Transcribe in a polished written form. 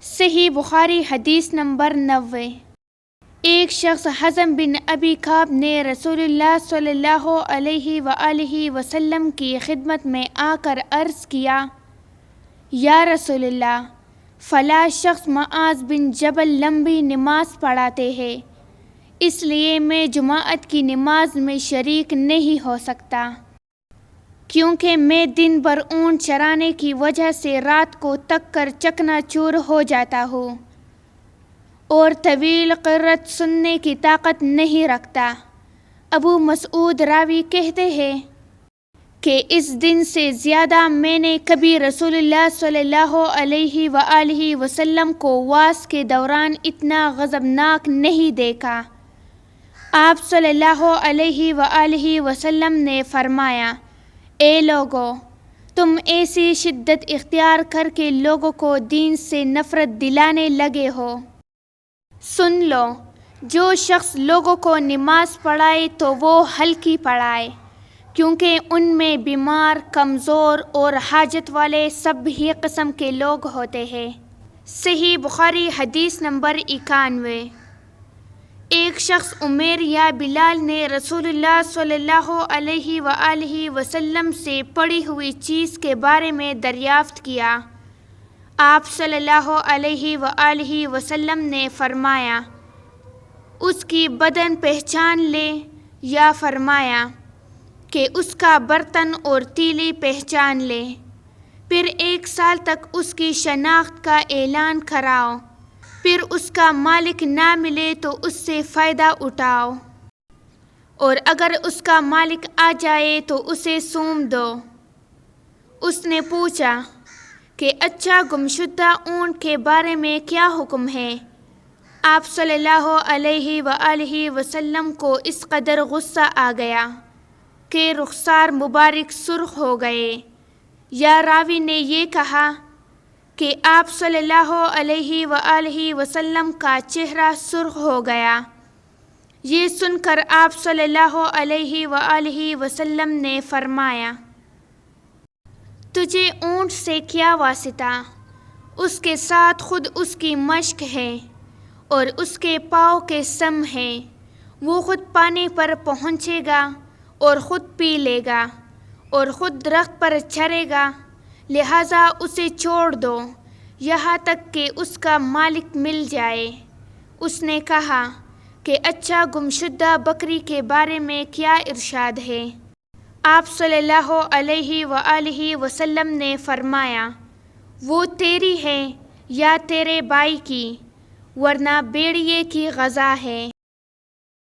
صحیح بخاری حدیث نمبر 90۔ ایک شخص حزم بن ابی کعب نے رسول اللہ صلی اللہ علیہ وآلہ وسلم کی خدمت میں آ کر عرض کیا، یا رسول اللہ، فلاں شخص معاذ بن جبل لمبی نماز پڑھاتے ہیں، اس لیے میں جماعت کی نماز میں شریک نہیں ہو سکتا، کیونکہ میں دن بھر اونٹ چرانے کی وجہ سے رات کو تک کر چکنا چور ہو جاتا ہوں اور طویل قرات سننے کی طاقت نہیں رکھتا۔ ابو مسعود راوی کہتے ہیں کہ اس دن سے زیادہ میں نے کبھی رسول اللہ صلی اللہ علیہ وآلہ وسلم کو واس کے دوران اتنا غضبناک نہیں دیکھا۔ آپ صلی اللہ علیہ وآلہ وسلم نے فرمایا، اے لوگو، تم ایسی شدت اختیار کر کے لوگوں کو دین سے نفرت دلانے لگے ہو۔ سن لو، جو شخص لوگوں کو نماز پڑھائے تو وہ ہلکی پڑھائے، کیونکہ ان میں بیمار، کمزور اور حاجت والے سب ہی قسم کے لوگ ہوتے ہیں۔ صحیح بخاری حدیث نمبر 91۔ ایک شخص عمیر یا بلال نے رسول اللہ صلی اللہ علیہ وآلہ وسلم سے پڑی ہوئی چیز کے بارے میں دریافت کیا۔ آپ صلی اللہ علیہ وآلہ وسلم نے فرمایا، اس کی بدن پہچان لے، یا فرمایا کہ اس کا برتن اور تیلی پہچان لے، پھر 1 سال تک اس کی شناخت کا اعلان کراؤ، پھر اس کا مالک نہ ملے تو اس سے فائدہ اٹھاؤ، اور اگر اس کا مالک آ جائے تو اسے سونپ دو۔ اس نے پوچھا کہ اچھا گمشدہ اونٹ کے بارے میں کیا حکم ہے؟ آپ صلی اللہ علیہ وآلہ وسلم کو اس قدر غصہ آ گیا کہ رخسار مبارک سرخ ہو گئے۔ یا راوی نے یہ کہا کہ آپ صلی اللہ علیہ وآلہ وسلم کا چہرہ سرخ ہو گیا۔ یہ سن کر آپ صلی اللہ علیہ وآلہ وسلم نے فرمایا، تجھے اونٹ سے کیا واسطہ؟ اس کے ساتھ خود اس کی مشک ہے اور اس کے پاؤں کے سم ہے، وہ خود پانی پر پہنچے گا اور خود پی لے گا اور خود درخت پر چرے گا، لہٰذا اسے چھوڑ دو یہاں تک کہ اس کا مالک مل جائے۔ اس نے کہا کہ اچھا گمشدہ بکری کے بارے میں کیا ارشاد ہے؟ آپ صلی اللہ علیہ وآلہ وسلم نے فرمایا، وہ تیری ہے یا تیرے بھائی کی، ورنہ بھیڑیے کی غذا ہے۔